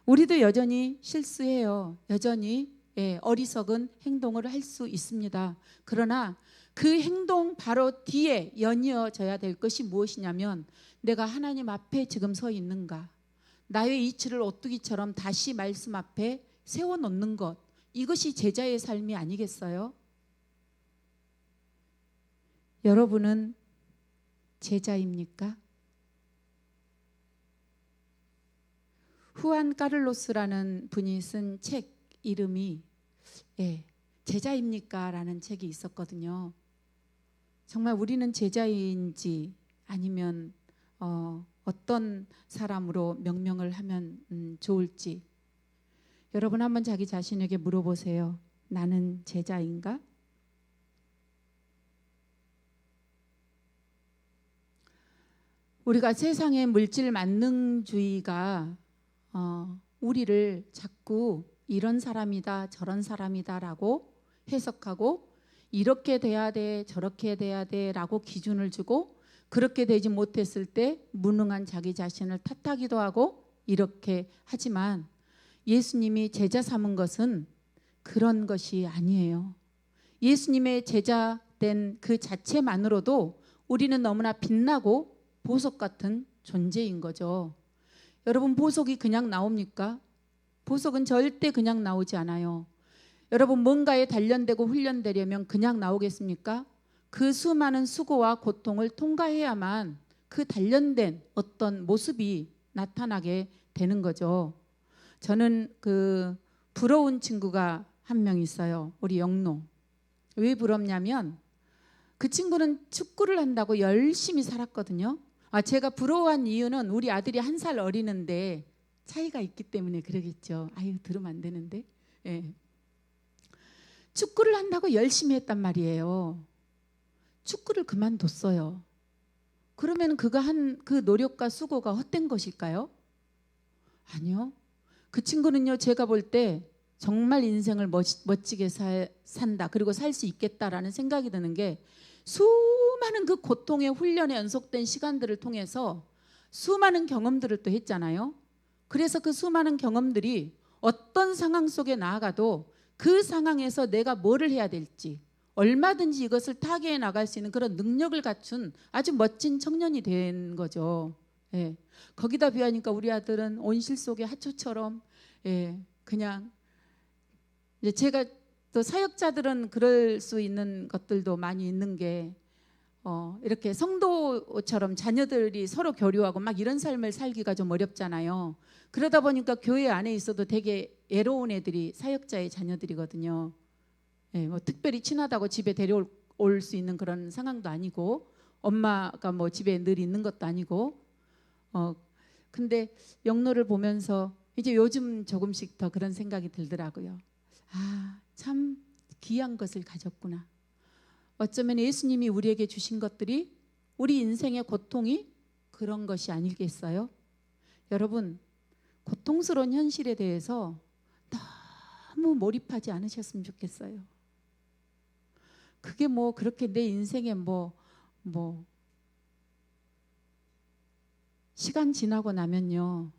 우리도 여전히 실수해요. 여전히 어리석은 행동을 할 수 있습니다. 그러나 그 행동 바로 뒤에 연이어져야 될 것이 무엇이냐면 내가 하나님 앞에 지금 서 있는가, 나의 이치를 오뚜기처럼 다시 말씀 앞에 세워놓는 것, 이것이 제자의 삶이 아니겠어요? 여러분은 제자입니까? 후안 카를로스라는 분이 쓴 책 이름이 제자입니까? 라는 책이 있었거든요. 정말 우리는 제자인지 아니면 어떤 사람으로 명명을 하면 좋을지 여러분 한번 자기 자신에게 물어보세요. 나는 제자인가? 우리가 세상의 물질 만능주의가 우리를 자꾸 이런 사람이다 저런 사람이다라고 해석하고 이렇게 돼야 돼 저렇게 돼야 돼라고 기준을 주고 그렇게 되지 못했을 때 무능한 자기 자신을 탓하기도 하고 이렇게 하지만 예수님이 제자 삼은 것은 그런 것이 아니에요. 예수님의 제자 된 그 자체만으로도 우리는 너무나 빛나고 보석 같은 존재인 거죠. 여러분 보석이 그냥 나옵니까? 보석은 절대 그냥 나오지 않아요. 여러분 뭔가에 단련되고 훈련되려면 그냥 나오겠습니까? 그 수많은 수고와 고통을 통과해야만 그 단련된 어떤 모습이 나타나게 되는 거죠. 저는 그 부러운 친구가 한 명 있어요. 우리 영노. 왜 부럽냐면 그 친구는 축구를 한다고 열심히 살았거든요. 제가 부러워한 이유는 우리 아들이 1살 어리는데 차이가 있기 때문에 그러겠죠. 아유 들으면 안 되는데. 축구를 한다고 열심히 했단 말이에요. 축구를 그만뒀어요. 그러면 그가 한 그 노력과 수고가 헛된 것일까요? 아니요. 그 친구는요 제가 볼 때 정말 인생을 멋지게 산다 그리고 살 수 있겠다라는 생각이 드는 게 수많은 그 고통의 훈련에 연속된 시간들을 통해서 수많은 경험들을 또 했잖아요. 그래서 그 수많은 경험들이 어떤 상황 속에 나아가도 그 상황에서 내가 뭐를 해야 될지 얼마든지 이것을 타개해 나갈 수 있는 그런 능력을 갖춘 아주 멋진 청년이 된 거죠. 거기다 비하니까 우리 아들은 온실 속의 하초처럼 그냥 이제 제가 또 사역자들은 그럴 수 있는 것들도 많이 있는 게 이렇게 성도처럼 자녀들이 서로 교류하고 막 이런 삶을 살기가 좀 어렵잖아요. 그러다 보니까 교회 안에 있어도 되게 애로운 애들이 사역자의 자녀들이거든요. 뭐 특별히 친하다고 집에 데려올 수 있는 그런 상황도 아니고 엄마가 뭐 집에 늘 있는 것도 아니고 근데 영노를 보면서 이제 요즘 조금씩 더 그런 생각이 들더라고요. 참 귀한 것을 가졌구나. 어쩌면 예수님이 우리에게 주신 것들이 우리 인생의 고통이 그런 것이 아니겠어요? 여러분 고통스러운 현실에 대해서 너무 몰입하지 않으셨으면 좋겠어요. 그게 뭐 그렇게 내 인생에 뭐 시간 지나고 나면요,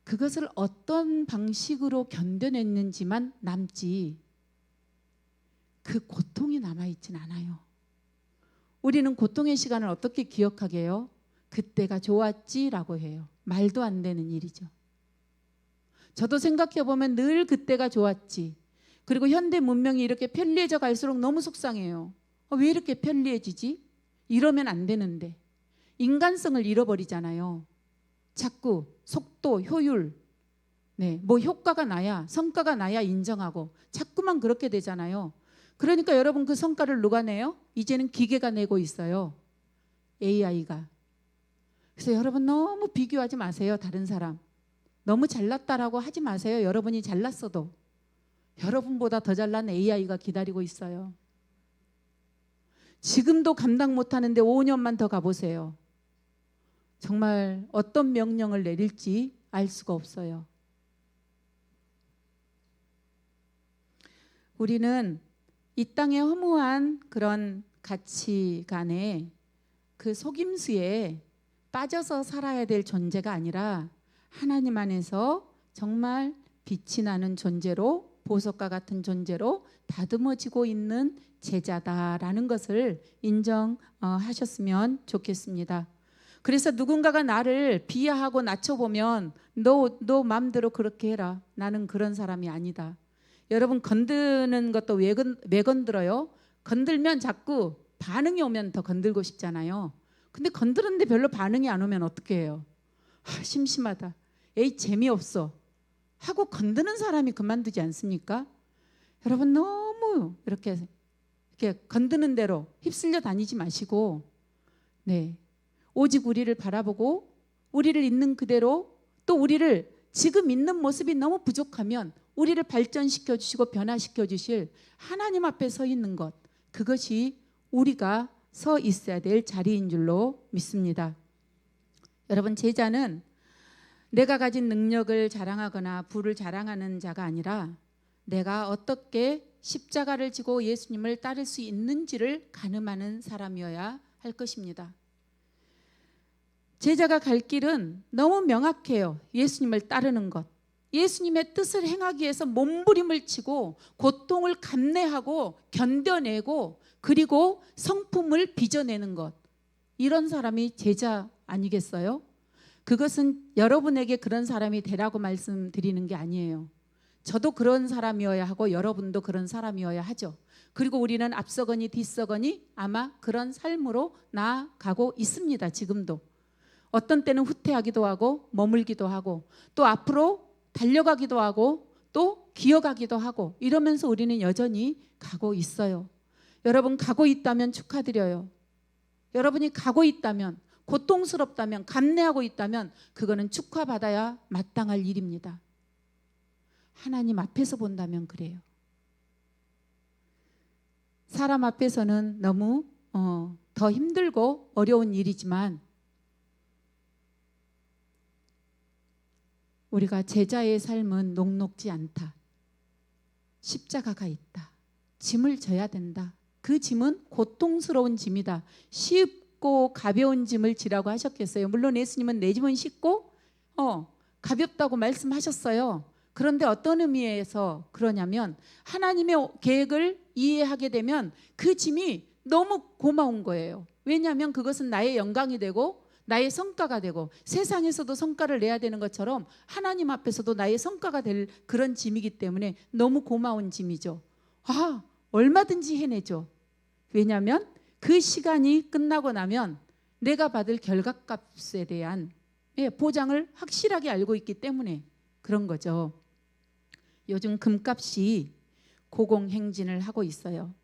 그것을 어떤 방식으로 견뎌냈는지만 남지 그 고통이 남아있진 않아요. 우리는 고통의 시간을 어떻게 기억하게요? 그때가 좋았지라고 해요. 말도 안 되는 일이죠. 저도 생각해 보면 늘 그때가 좋았지. 그리고 현대 문명이 이렇게 편리해져 갈수록 너무 속상해요. 왜 이렇게 편리해지지? 이러면 안 되는데. 인간성을 잃어버리잖아요. 자꾸 속도, 효율, 뭐 효과가 나야, 성과가 나야 인정하고 자꾸만 그렇게 되잖아요. 그러니까 여러분 그 성과를 누가 내요? 이제는 기계가 내고 있어요. AI가. 그래서 여러분 너무 비교하지 마세요. 다른 사람. 너무 잘났다라고 하지 마세요. 여러분이 잘났어도 여러분보다 더 잘난 AI가 기다리고 있어요. 지금도 감당 못하는데 5년만 더 가보세요. 정말 어떤 명령을 내릴지 알 수가 없어요. 우리는 이 땅의 허무한 그런 가치관에 그 속임수에 빠져서 살아야 될 존재가 아니라 하나님 안에서 정말 빛이 나는 존재로, 보석과 같은 존재로 다듬어지고 있는 제자다라는 것을 인정하셨으면 좋겠습니다. 그래서 누군가가 나를 비하하고 낮춰보면 너 마음대로 그렇게 해라. 나는 그런 사람이 아니다. 여러분 건드는 것도 왜 건들어요? 건들면 자꾸 반응이 오면 더 건들고 싶잖아요. 근데 건드는데 별로 반응이 안 오면 어떻게 해요? 심심하다. 에이 재미없어. 하고 건드는 사람이 그만두지 않습니까? 여러분 너무 이렇게 건드는 대로 휩쓸려 다니지 마시고 오직 우리를 바라보고 우리를 있는 그대로 또 우리를 지금 있는 모습이 너무 부족하면 우리를 발전시켜 주시고 변화시켜 주실 하나님 앞에 서 있는 것, 그것이 우리가 서 있어야 될 자리인 줄로 믿습니다. 여러분 제자는 내가 가진 능력을 자랑하거나 부를 자랑하는 자가 아니라 내가 어떻게 십자가를 지고 예수님을 따를 수 있는지를 가늠하는 사람이어야 할 것입니다. 제자가 갈 길은 너무 명확해요. 예수님을 따르는 것. 예수님의 뜻을 행하기 위해서 몸부림을 치고 고통을 감내하고 견뎌내고 그리고 성품을 빚어내는 것. 이런 사람이 제자 아니겠어요? 그것은 여러분에게 그런 사람이 되라고 말씀드리는 게 아니에요. 저도 그런 사람이어야 하고 여러분도 그런 사람이어야 하죠. 그리고 우리는 앞서거니 뒤서거니 아마 그런 삶으로 나아가고 있습니다. 지금도. 어떤 때는 후퇴하기도 하고 머물기도 하고 또 앞으로 달려가기도 하고 또 기어가기도 하고 이러면서 우리는 여전히 가고 있어요. 여러분 가고 있다면 축하드려요. 여러분이 가고 있다면 고통스럽다면 감내하고 있다면 그거는 축하받아야 마땅할 일입니다. 하나님 앞에서 본다면 그래요. 사람 앞에서는 너무 더 힘들고 어려운 일이지만 우리가 제자의 삶은 녹록지 않다. 십자가가 있다. 짐을 져야 된다. 그 짐은 고통스러운 짐이다. 쉽고 가벼운 짐을 지라고 하셨겠어요. 물론 예수님은 내 짐은 쉽고 가볍다고 말씀하셨어요. 그런데 어떤 의미에서 그러냐면 하나님의 계획을 이해하게 되면 그 짐이 너무 고마운 거예요. 왜냐하면 그것은 나의 영광이 되고 나의 성과가 되고 세상에서도 성과를 내야 되는 것처럼 하나님 앞에서도 나의 성과가 될 그런 짐이기 때문에 너무 고마운 짐이죠. 얼마든지 해내죠. 왜냐하면 그 시간이 끝나고 나면 내가 받을 결과값에 대한 보장을 확실하게 알고 있기 때문에 그런 거죠. 요즘 금값이 고공행진을 하고 있어요.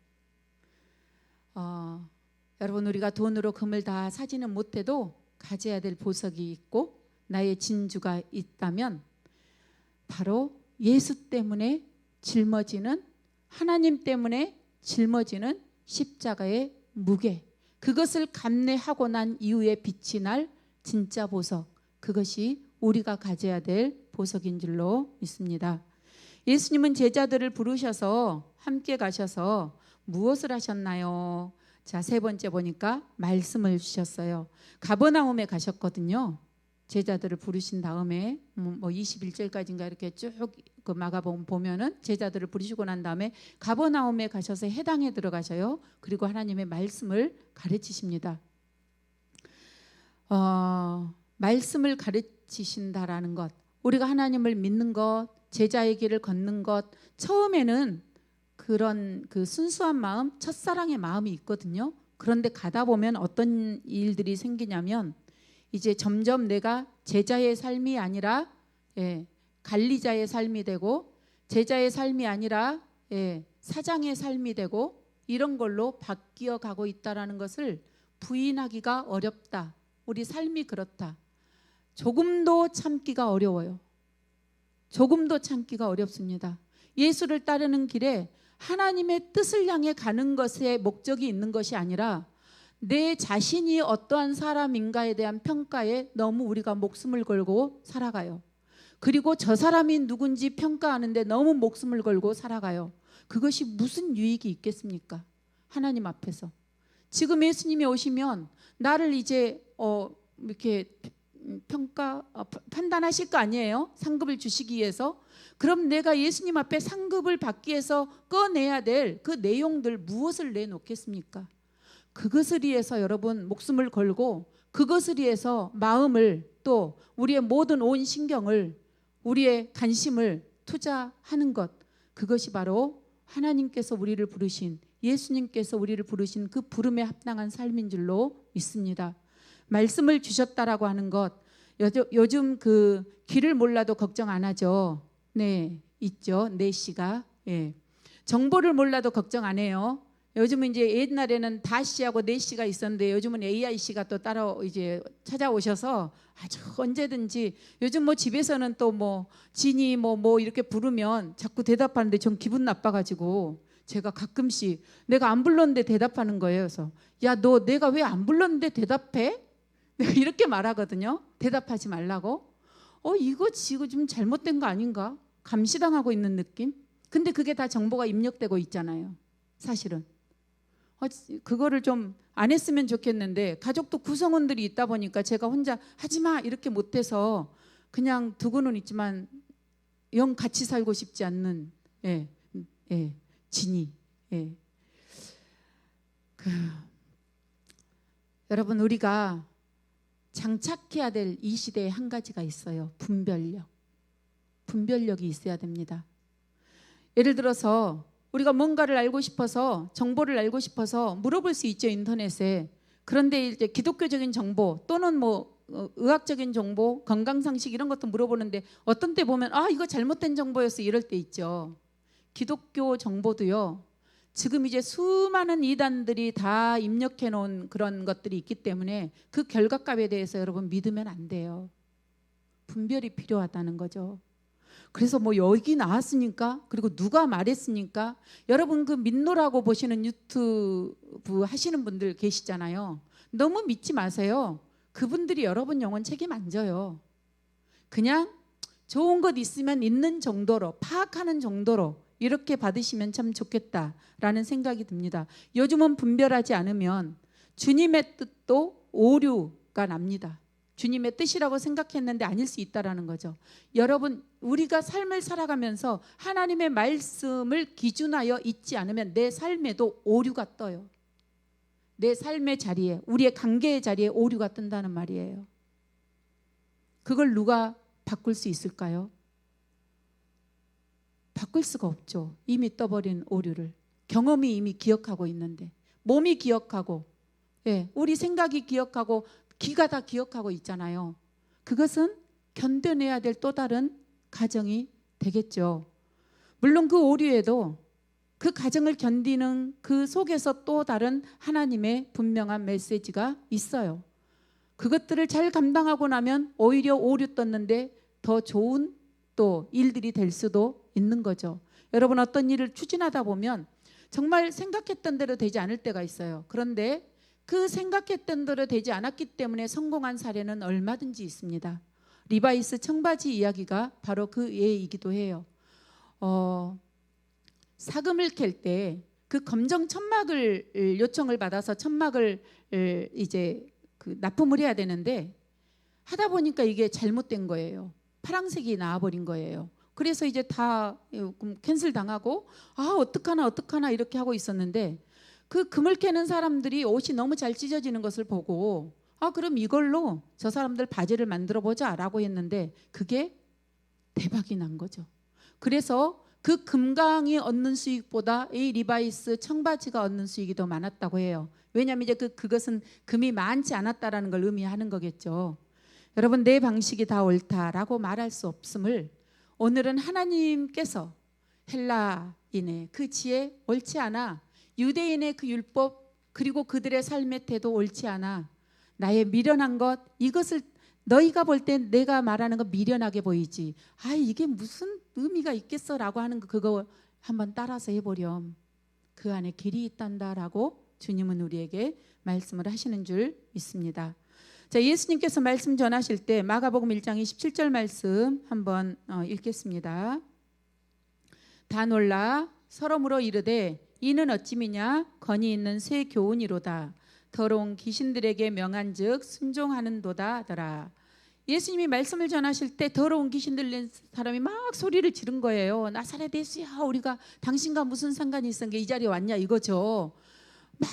여러분 우리가 돈으로 금을 다 사지는 못해도 가져야 될 보석이 있고 나의 진주가 있다면 바로 예수 때문에 짊어지는 하나님 때문에 짊어지는 십자가의 무게, 그것을 감내하고 난 이후에 빛이 날 진짜 보석, 그것이 우리가 가져야 될 보석인 줄로 믿습니다. 예수님은 제자들을 부르셔서 함께 가셔서 무엇을 하셨나요? 자, 세 번째 보니까 말씀을 주셨어요. 가버나움에 가셨거든요. 제자들을 부르신 다음에 뭐 21절까지인가 이렇게 쭉 그 마가복음 보면은 제자들을 부르시고 난 다음에 가버나움에 가셔서 해당에 들어가셔요. 그리고 하나님의 말씀을 가르치십니다. 말씀을 가르치신다라는 것, 우리가 하나님을 믿는 것, 제자의 길을 걷는 것, 처음에는 그런 그 순수한 마음, 첫사랑의 마음이 있거든요. 그런데 가다 보면 어떤 일들이 생기냐면 이제 점점 내가 제자의 삶이 아니라 관리자의 삶이 되고, 제자의 삶이 아니라 사장의 삶이 되고, 이런 걸로 바뀌어 가고 있다라는 것을 부인하기가 어렵다. 우리 삶이 그렇다. 조금도 참기가 어려워요. 조금도 참기가 어렵습니다. 예수를 따르는 길에 하나님의 뜻을 향해 가는 것에 목적이 있는 것이 아니라 내 자신이 어떠한 사람인가에 대한 평가에 너무 우리가 목숨을 걸고 살아가요. 그리고 저 사람이 누군지 평가하는데 너무 목숨을 걸고 살아가요. 그것이 무슨 유익이 있겠습니까? 하나님 앞에서. 지금 예수님이 오시면 나를 이제 이렇게 판단하실 거 아니에요? 상급을 주시기 위해서. 그럼 내가 예수님 앞에 상급을 받기 위해서 꺼내야 될 그 내용들 무엇을 내놓겠습니까? 그것을 위해서 여러분 목숨을 걸고, 그것을 위해서 마음을, 또 우리의 모든 온 신경을, 우리의 관심을 투자하는 것, 그것이 바로 하나님께서 우리를 부르신, 예수님께서 우리를 부르신 그 부름에 합당한 삶인 줄로 믿습니다. 말씀을 주셨다라고 하는 것, 요즘 그 길을 몰라도 걱정 안 하죠. 네, 있죠. 네시가. 정보를 몰라도 걱정 안 해요. 요즘은 이제 옛날에는 다시하고 네시가 있었는데 요즘은 AIC가 또 따로 이제 찾아오셔서 아주 언제든지, 요즘 뭐 집에서는 또 뭐 진이 뭐 이렇게 부르면 자꾸 대답하는데 전 기분 나빠가지고 제가 가끔씩 내가 안 불렀는데 대답하는 거예요. 그래서 야, 너 내가 왜 안 불렀는데 대답해? 내가 이렇게 말하거든요. 대답하지 말라고. 이거 지금 좀 잘못된 거 아닌가? 감시당하고 있는 느낌? 근데 그게 다 정보가 입력되고 있잖아요. 사실은. 그거를 좀 안 했으면 좋겠는데, 가족도 구성원들이 있다 보니까 제가 혼자 하지마 이렇게 못해서 그냥 두고는 있지만 영 같이 살고 싶지 않는 진이. 여러분, 우리가 장착해야 될 이 시대에 한 가지가 있어요. 분별력이 있어야 됩니다. 예를 들어서 우리가 뭔가를 알고 싶어서, 정보를 알고 싶어서 물어볼 수 있죠, 인터넷에. 그런데 이제 기독교적인 정보 또는 뭐 의학적인 정보, 건강상식 이런 것도 물어보는데 어떤 때 보면 이거 잘못된 정보였어 이럴 때 있죠. 기독교 정보도요, 지금 이제 수많은 이단들이 다 입력해 놓은 그런 것들이 있기 때문에 그 결과값에 대해서 여러분 믿으면 안 돼요. 분별이 필요하다는 거죠. 그래서 뭐 여기 나왔으니까, 그리고 누가 말했으니까, 여러분 그 믿노라고 보시는 유튜브 하시는 분들 계시잖아요. 너무 믿지 마세요. 그분들이 여러분 영혼 책임 안 져요. 그냥 좋은 것 있으면 있는 정도로, 파악하는 정도로 이렇게 받으시면 참 좋겠다라는 생각이 듭니다. 요즘은 분별하지 않으면 주님의 뜻도 오류가 납니다. 주님의 뜻이라고 생각했는데 아닐 수 있다라는 거죠. 여러분, 우리가 삶을 살아가면서 하나님의 말씀을 기준하여 있지 않으면 내 삶에도 오류가 떠요. 내 삶의 자리에, 우리의 관계의 자리에 오류가 뜬다는 말이에요. 그걸 누가 바꿀 수 있을까요? 바꿀 수가 없죠. 이미 떠버린 오류를. 경험이 이미 기억하고 있는데, 몸이 기억하고, 우리 생각이 기억하고, 귀가 다 기억하고 있잖아요. 그것은 견뎌내야 될 또 다른 가정이 되겠죠. 물론 그 오류에도 그 가정을 견디는 그 속에서 또 다른 하나님의 분명한 메시지가 있어요. 그것들을 잘 감당하고 나면 오히려 오류 떴는데 더 좋은 또 일들이 될 수도 있는 거죠. 여러분, 어떤 일을 추진하다 보면 정말 생각했던 대로 되지 않을 때가 있어요. 그런데 그 생각했던 대로 되지 않았기 때문에 성공한 사례는 얼마든지 있습니다. 리바이스 청바지 이야기가 바로 그 예이기도 해요. 사금을 캘 때 그 그 검정 천막을 요청을 받아서 천막을 이제 그 납품을 해야 되는데 하다 보니까 이게 잘못된 거예요. 파란색이 나와버린 거예요. 그래서 이제 다 캔슬 당하고 어떡하나 이렇게 하고 있었는데 그 금을 캐는 사람들이 옷이 너무 잘 찢어지는 것을 보고 그럼 이걸로 저 사람들 바지를 만들어 보자라고 했는데 그게 대박이 난 거죠. 그래서 그 금강이 얻는 수익보다 이 리바이스 청바지가 얻는 수익이 더 많았다고 해요. 왜냐하면 이제 그것은 금이 많지 않았다라는 걸 의미하는 거겠죠. 여러분, 내 방식이 다 옳다라고 말할 수 없음을 오늘은 하나님께서 헬라인의 그 지혜 옳지 않아, 유대인의 그 율법 그리고 그들의 삶의 태도 옳지 않아, 나의 미련한 것, 이것을 너희가 볼 땐 내가 말하는 거 미련하게 보이지, 이게 무슨 의미가 있겠어라고 하는 거, 그거 한번 따라서 해보렴. 그 안에 길이 있단다라고 주님은 우리에게 말씀을 하시는 줄 믿습니다. 자, 예수님께서 말씀 전하실 때 마가복음 1장 27절 말씀 한번 읽겠습니다. 다 놀라 서로 물어 이르되 이는 어찌미냐, 건이 있는 새 교훈이로다. 더러운 귀신들에게 명한즉 순종하는도다 하더라. 예수님이 말씀을 전하실 때 더러운 귀신 들린 사람이 막 소리를 지른 거예요. 나사렛 예수야, 우리가 당신과 무슨 상관이 있은 게 이 자리에 왔냐 이거죠. 막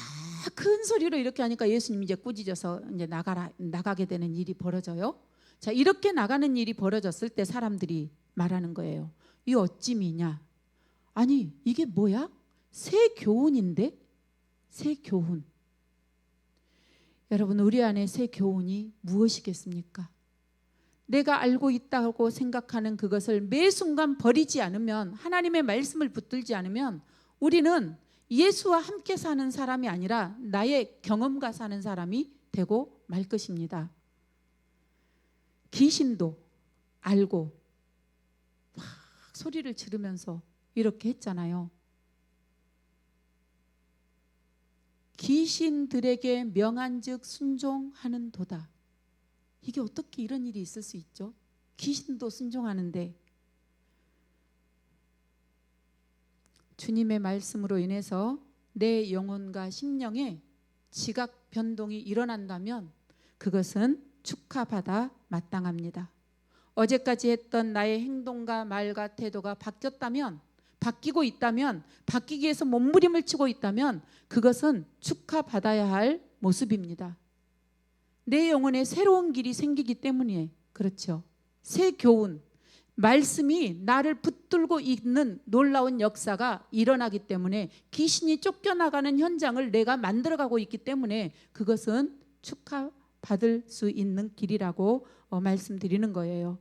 큰 소리로 이렇게 하니까 예수님이 이제 꾸짖어서 이제 나가게 되는 일이 벌어져요. 자, 이렇게 나가는 일이 벌어졌을 때 사람들이 말하는 거예요. 이 어찌미냐? 아니, 이게 뭐야? 새 교훈인데? 새 교훈. 여러분, 우리 안에 새 교훈이 무엇이겠습니까? 내가 알고 있다고 생각하는 그것을 매 순간 버리지 않으면, 하나님의 말씀을 붙들지 않으면 우리는 예수와 함께 사는 사람이 아니라 나의 경험과 사는 사람이 되고 말 것입니다. 귀신도 알고 막 소리를 지르면서 이렇게 했잖아요. 귀신들에게 명한즉 순종하는도다. 이게 어떻게 이런 일이 있을 수 있죠? 귀신도 순종하는데. 주님의 말씀으로 인해서 내 영혼과 심령에 지각 변동이 일어난다면 그것은 축하받아 마땅합니다. 어제까지 했던 나의 행동과 말과 태도가 바뀌고 있다면, 바뀌기 위해서 몸부림을 치고 있다면 그것은 축하받아야 할 모습입니다. 내 영혼에 새로운 길이 생기기 때문에 그렇죠. 새 교훈, 말씀이 나를 붙들고 있는 놀라운 역사가 일어나기 때문에, 귀신이 쫓겨나가는 현장을 내가 만들어가고 있기 때문에 그것은 축하받을 수 있는 길이라고 말씀드리는 거예요.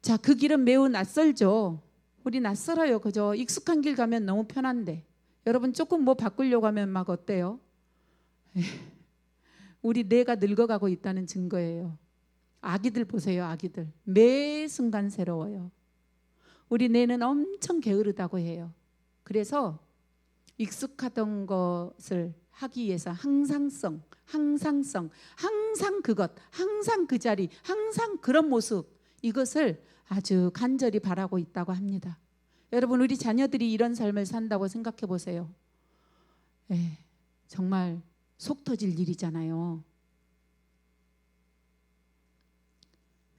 자, 그 길은 매우 낯설죠. 우리 낯설어요. 그죠? 익숙한 길 가면 너무 편한데 여러분, 조금 뭐 바꾸려고 하면 막 어때요? 우리 뇌가 늙어가고 있다는 증거예요. 아기들 보세요. 아기들 매 순간 새로워요. 우리 뇌는 엄청 게으르다고 해요. 그래서 익숙하던 것을 하기 위해서 항상 그것, 항상 그 자리, 항상 그런 모습, 이것을 아주 간절히 바라고 있다고 합니다. 여러분, 우리 자녀들이 이런 삶을 산다고 생각해 보세요. 정말 속 터질 일이잖아요.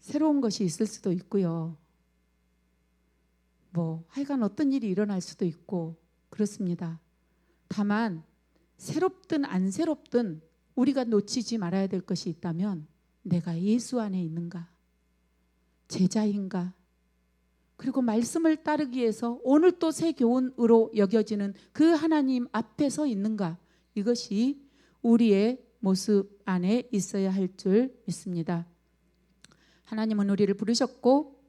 새로운 것이 있을 수도 있고요. 하여간 어떤 일이 일어날 수도 있고 그렇습니다. 다만 새롭든 안 새롭든 우리가 놓치지 말아야 될 것이 있다면, 내가 예수 안에 있는가, 제자인가, 그리고 말씀을 따르기 위해서 오늘 또 새 교훈으로 여겨지는 그 하나님 앞에 서 있는가, 이것이 우리의 모습 안에 있어야 할 줄 믿습니다. 하나님은 우리를 부르셨고,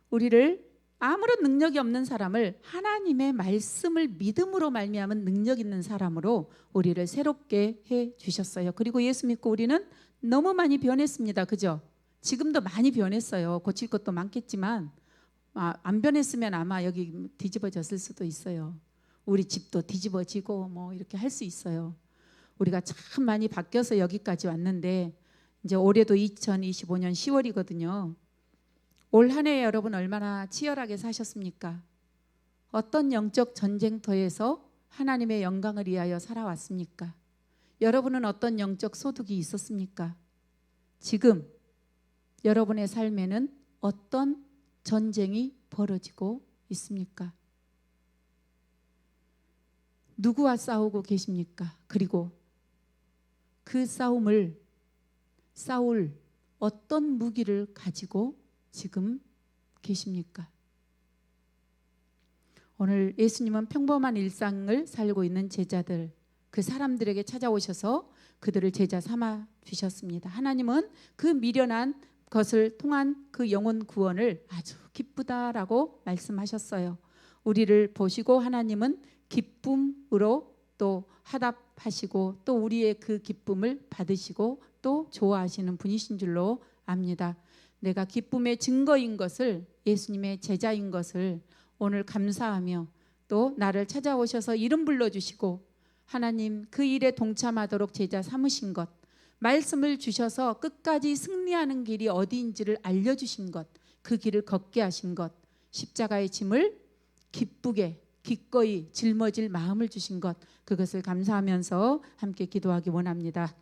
우리를 아무런 능력이 없는 사람을 하나님의 말씀을 믿음으로 말미암은 능력 있는 사람으로 우리를 새롭게 해 주셨어요. 그리고 예수 믿고 우리는 너무 많이 변했습니다. 그죠? 지금도 많이 변했어요. 고칠 것도 많겠지만 안 변했으면 아마 여기 뒤집어졌을 수도 있어요. 우리 집도 뒤집어지고 이렇게 할 수 있어요. 우리가 참 많이 바뀌어서 여기까지 왔는데, 이제 올해도 2025년 10월이거든요. 올 한 해 여러분 얼마나 치열하게 사셨습니까? 어떤 영적 전쟁터에서 하나님의 영광을 위하여 살아왔습니까? 여러분은 어떤 영적 소득이 있었습니까? 지금 여러분의 삶에는 어떤 전쟁이 벌어지고 있습니까? 누구와 싸우고 계십니까? 그리고 그 싸움을 싸울 어떤 무기를 가지고 지금 계십니까? 오늘 예수님은 평범한 일상을 살고 있는 제자들, 그 사람들에게 찾아오셔서 그들을 제자 삼아 주셨습니다. 하나님은 그 미련한 것을 통한 그 영혼 구원을 아주 기쁘다라고 말씀하셨어요. 우리를 보시고 하나님은 기쁨으로 또 화답하시고 또 우리의 그 기쁨을 받으시고 또 좋아하시는 분이신 줄로 압니다. 내가 기쁨의 증거인 것을, 예수님의 제자인 것을 오늘 감사하며 또 나를 찾아오셔서 이름 불러주시고 하나님 그 일에 동참하도록 제자 삼으신 것, 말씀을 주셔서 끝까지 승리하는 길이 어디인지를 알려주신 것, 그 길을 걷게 하신 것, 십자가의 짐을 기쁘게 기꺼이 짊어질 마음을 주신 것, 그것을 감사하면서 함께 기도하기 원합니다.